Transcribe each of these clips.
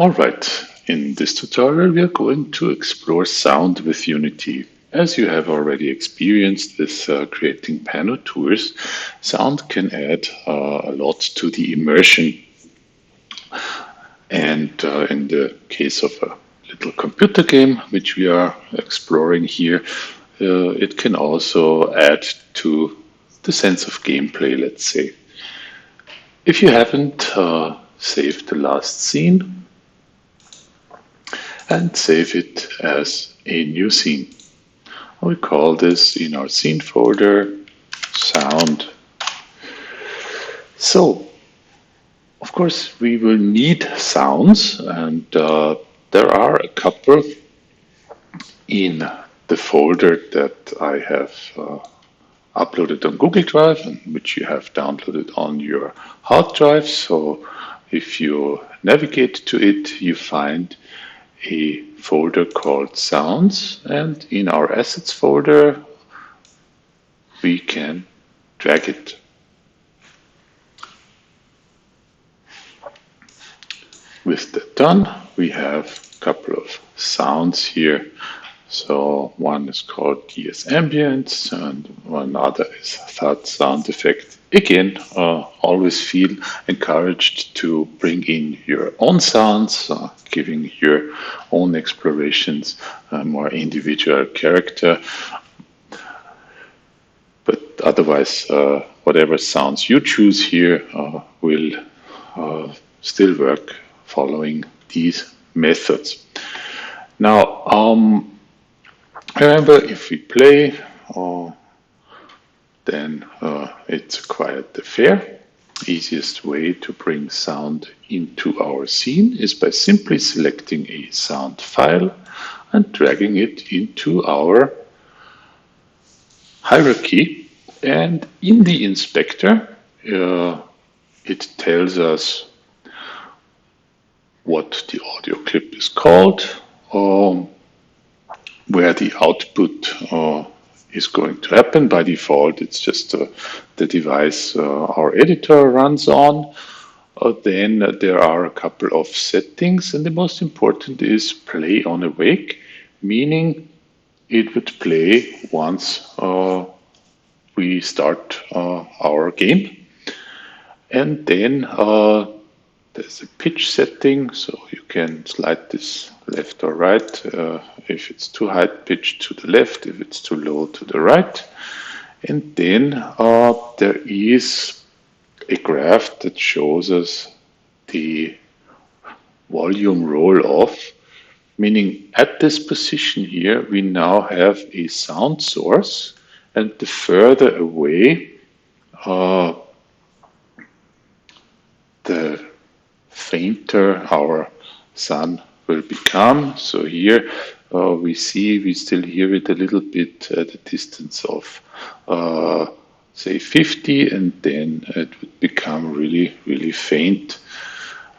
Alright, in this tutorial we are going to explore sound with Unity. As you have already experienced with creating Pano tours, sound can add a lot to the immersion. And in the case of a little computer game, which we are exploring here, it can also add to the sense of gameplay, let's say. If you haven't saved the last scene, and save it as a new scene. We call this in our scene folder sound. So, of course, we will need sounds, and there are a couple in the folder that I have uploaded on Google Drive and which you have downloaded on your hard drive. So if you navigate to it, you find a folder called sounds, and in our assets folder we can drag it. With that done, we have a couple of sounds here. So one is called DS Ambience and one other is Thud Sound Effect. Again, always feel encouraged to bring in your own sounds, giving your own explorations a more individual character. But otherwise, whatever sounds you choose here will still work following these methods. Now, remember, if we play, then it's a quiet affair. Easiest way to bring sound into our scene is by simply selecting a sound file and dragging it into our hierarchy. And in the inspector, it tells us what the audio clip is called, where the output is going to happen. By default, it's just the device our editor runs on. Then there are a couple of settings, and the most important is play on awake, meaning it would play once we start our game. And then there's a pitch setting, so you can slide this left or right. If it's too high pitch to the left, if it's too low to the right. And then there is a graph that shows us the volume roll off, meaning at this position here, we now have a sound source, and the further away the fainter our sun will become. So here we still hear it a little bit at a distance of say 50, and then it would become really, really faint.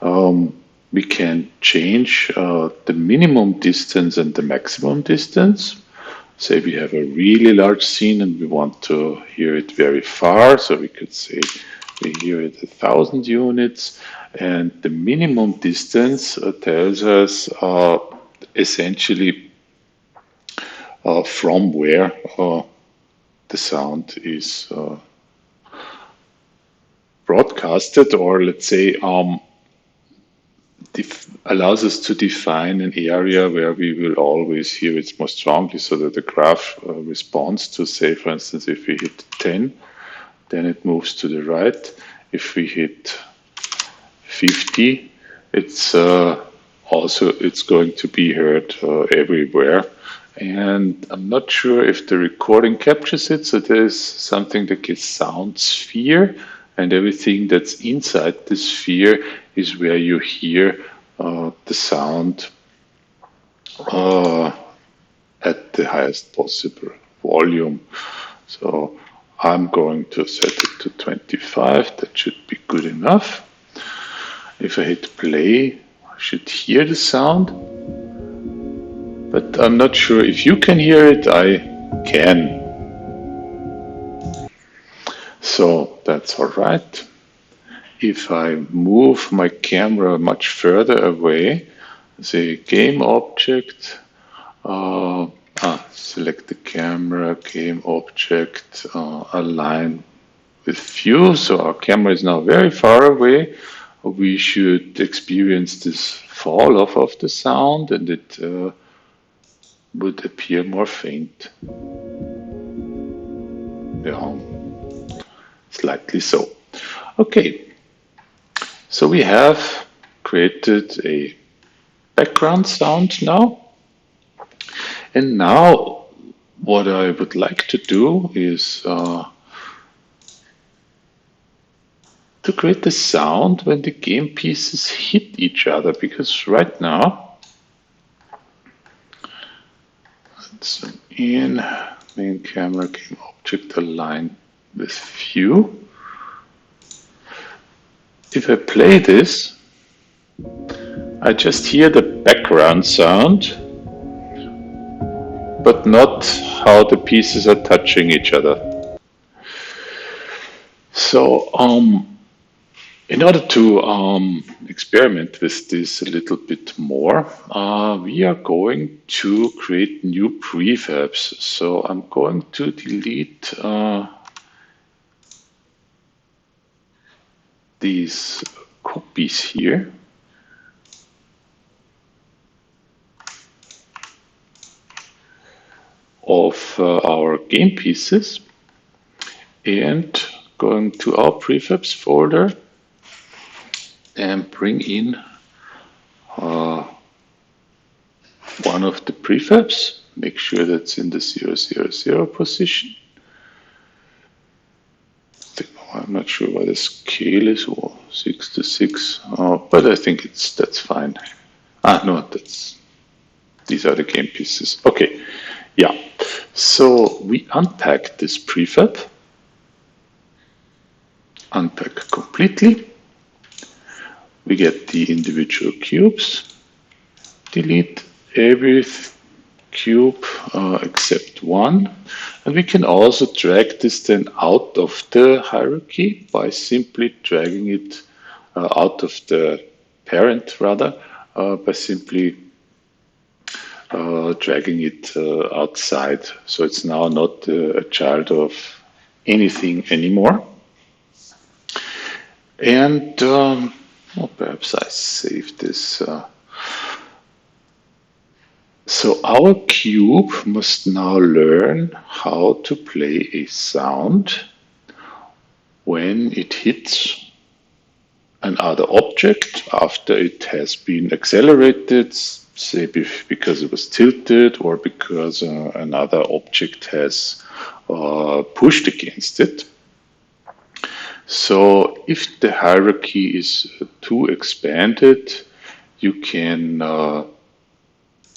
We can change the minimum distance and the maximum distance. Say we have a really large scene and we want to hear it very far, so we could say we hear it 1,000 units, and the minimum distance tells us essentially from where the sound is broadcasted, or let's say allows us to define an area where we will always hear it more strongly, so that the graph responds to, say, for instance, if we hit 10, then it moves to the right. If we hit 50, it's going to be heard everywhere. And I'm not sure if the recording captures it, so there's something like a sound sphere, and everything that's inside the sphere is where you hear the sound at the highest possible volume. So I'm going to set it to 25. That should be good enough. If I hit play, I should hear the sound, but I'm not sure if you can hear it. I can. So that's all right. if I move my camera much further away, say game object, select the camera, game object, align with view. So our camera is now very far away. We should experience this fall off of the sound, and it would appear more faint. Yeah, slightly so. Okay, so we have created a background sound now. And now what I would like to do is to create the sound when the game pieces hit each other, because right now, let's zoom in, main camera, game object align with view. If I play this, I just hear the background sound, but not how the pieces are touching each other. So, in order to experiment with this a little bit more, we are going to create new prefabs. So I'm going to delete these copies here. Of our game pieces, and going to our prefabs folder and bring in one of the prefabs. Make sure that's in the 000 position. I'm not sure why the scale is 6:6, but I think that's fine. No, these are the game pieces. Okay, yeah. So we unpack this prefab, unpack completely. We get the individual cubes, delete every cube except one, and we can also drag this then out of the hierarchy by simply dragging it out of the parent, rather, by simply dragging it outside. So it's now not a child of anything anymore. And perhaps I save this. So our cube must now learn how to play a sound when it hits another object after it has been accelerated, say because it was tilted or because another object has pushed against it. So if the hierarchy is too expanded, you can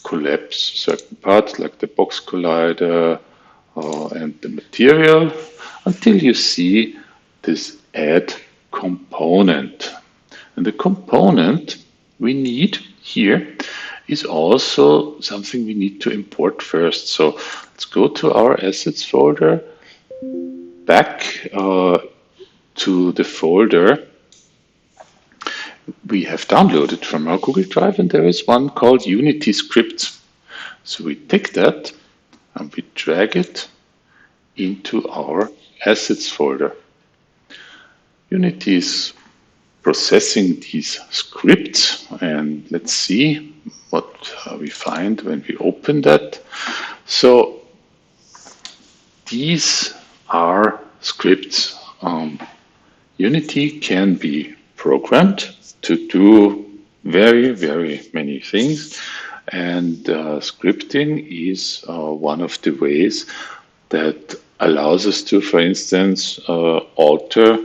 collapse certain parts like the box collider and the material until you see this add component. And the component we need here is also something we need to import first. So let's go to our assets folder, back to the folder we have downloaded from our Google Drive, and there is one called Unity Scripts. So we take that and we drag it into our assets folder. Unity is processing these scripts, and let's see what we find when we open that. So these are scripts. Unity can be programmed to do very, very many things, and scripting is one of the ways that allows us to, for instance, alter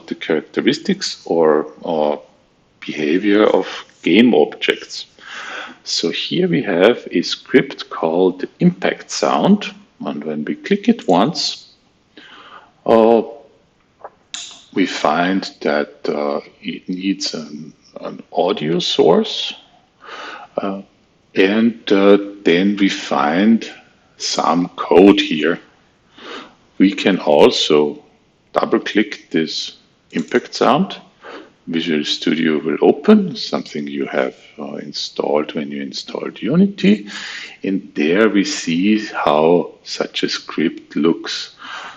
the characteristics or behavior of game objects. So here we have a script called impact sound, and when we click it once, we find that it needs an audio source, and then we find some code here. We can also double click this impact sound Visual Studio will open, something you have installed when you installed Unity. And there we see how such a script looks.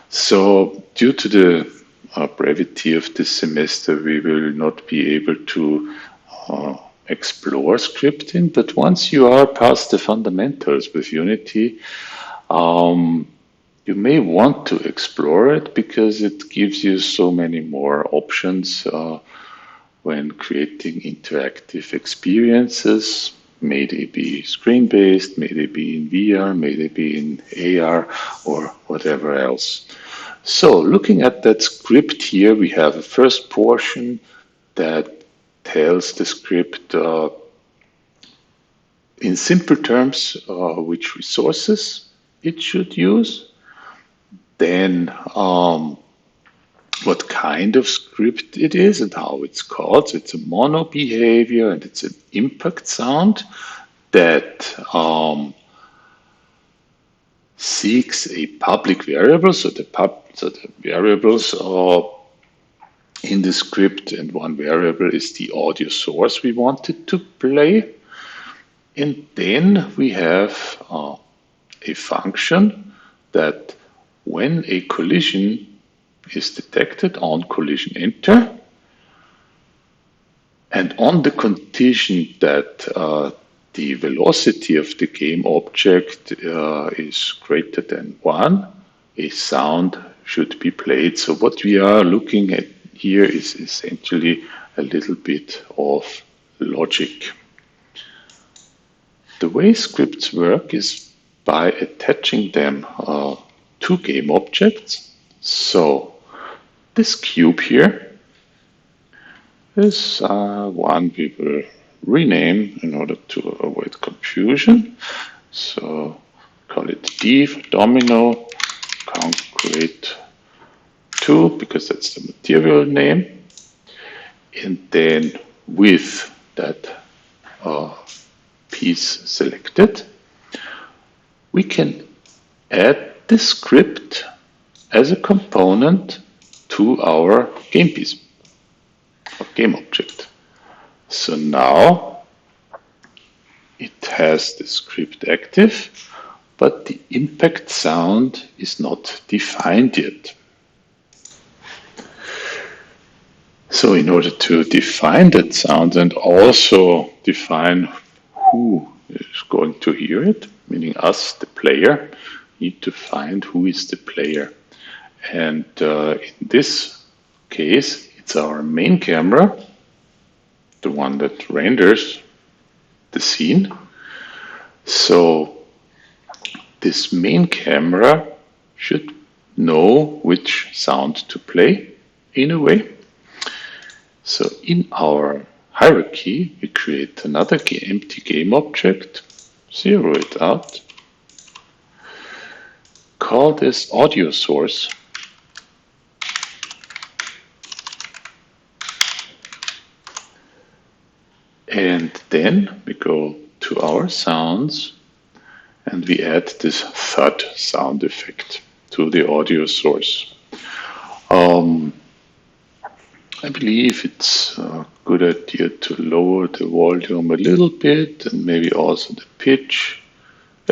So due to the brevity of this semester, we will not be able to explore scripting, but once you are past the fundamentals with Unity, you may want to explore it because it gives you so many more options when creating interactive experiences. May they be screen-based, may they be in VR, may they be in AR, or whatever else. So looking at that script here, we have a first portion that tells the script in simple terms which resources it should use. Then what kind of script it is and how it's called. So it's a mono behavior and it's an impact sound that seeks a public variable. So the variables are in the script, and one variable is the audio source we wanted to play. And then we have a function that when a collision is detected on collision enter, and on the condition that the velocity of the game object is greater than 1, a sound should be played. So what we are looking at here is essentially a little bit of logic. The way scripts work is by attaching them to game objects. So this cube here is one we will rename in order to avoid confusion. So call it D for domino, concrete 2, because that's the material name. And then with that piece selected, we can add the script as a component to our game piece or game object. So now it has the script active, but the impact sound is not defined yet. So in order to define that sound and also define who is going to hear it, meaning us, the player, need to find who is the player. And in this case, it's our main camera, the one that renders the scene. So this main camera should know which sound to play in a way. So in our hierarchy, we create another empty game object, zero it out, call this audio source, and then we go to our sounds and we add this thud sound effect to the audio source. I believe it's a good idea to lower the volume a little bit and maybe also the pitch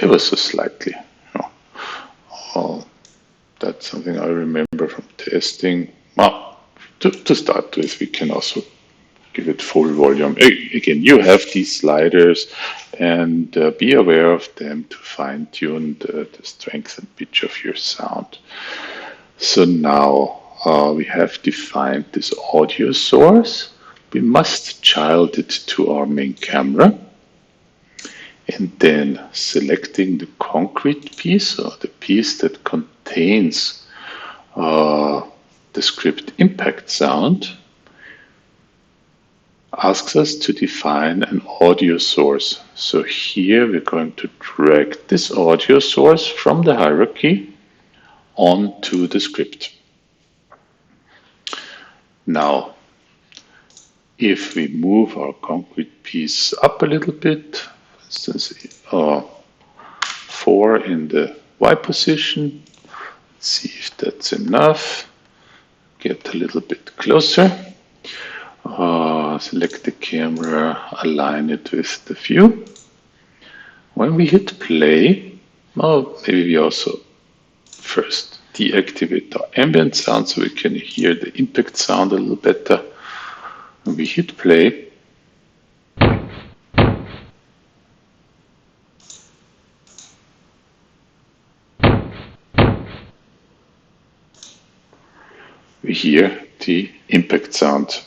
ever so slightly. That's something I remember from testing. Well, to start with, we can also give it full volume. Again, you have these sliders and be aware of them to fine tune the strength and pitch of your sound. So now we have defined this audio source. We must child it to our main camera. And then selecting the concrete piece, or the piece that contains the script impact sound, asks us to define an audio source. So here we're going to drag this audio source from the hierarchy onto the script. Now, if we move our concrete piece up a little bit, for instance, 4 in the Y position, see if that's enough, get a little bit closer. Select the camera, align it with the view. When we hit play, maybe we also first deactivate our ambient sound so we can hear the impact sound a little better. When we hit play, we hear the impact sound.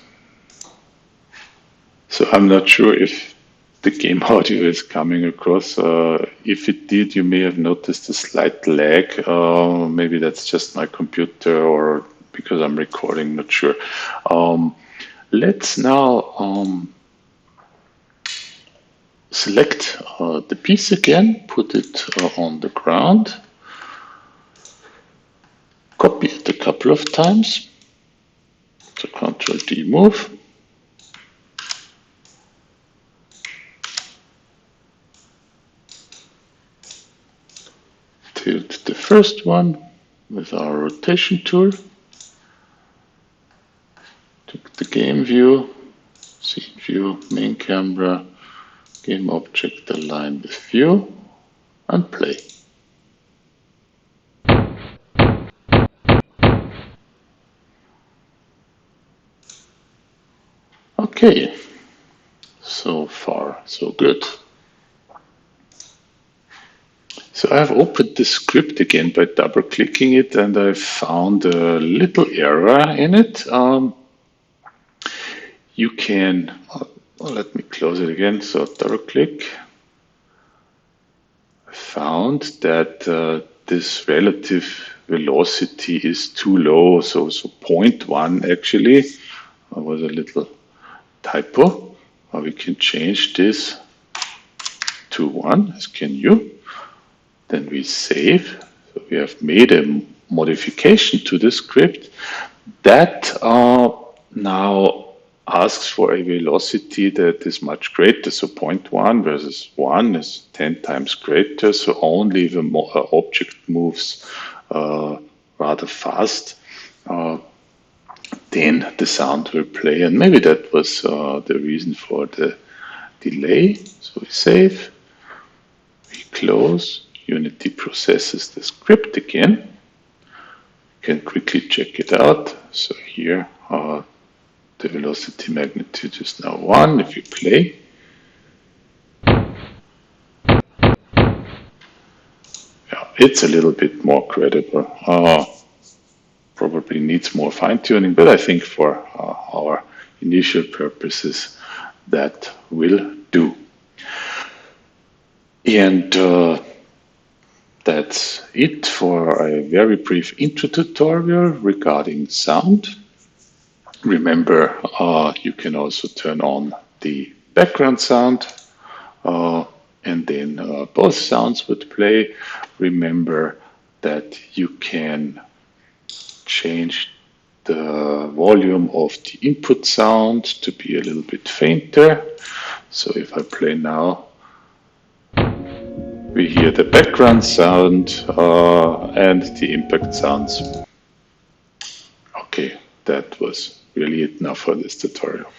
So I'm not sure if the game audio is coming across. If it did, you may have noticed a slight lag. Maybe that's just my computer or because I'm recording, not sure. Let's now select the piece again, put it on the ground, copy it a couple of times, so Ctrl D move. Tilt the first one with our rotation tool. Take the game view, scene view, main camera, game object align with view, and play. Okay, so far so good. So I've opened the script again by double clicking it and I found a little error in it. You can, let me close it again, so double click. I found that this relative velocity is too low, so 0.1 actually was a little typo. We can change this to 1, as can you. Then we save. So we have made a modification to the script that now asks for a velocity that is much greater. So 0.1 versus 1 is 10 times greater. So only if an object moves rather fast, then the sound will play. And maybe that was the reason for the delay. So we save, we close. Unity processes the script again. You can quickly check it out. So here the velocity magnitude is now 1 if you play. Yeah, it's a little bit more credible. Probably needs more fine-tuning, but I think for our initial purposes that will do. And that's it for a very brief intro tutorial regarding sound. Remember, you can also turn on the background sound and then both sounds would play. Remember that you can change the volume of the input sound to be a little bit fainter. So if I play now, we hear the background sound and the impact sounds. Okay, that was really it now for this tutorial.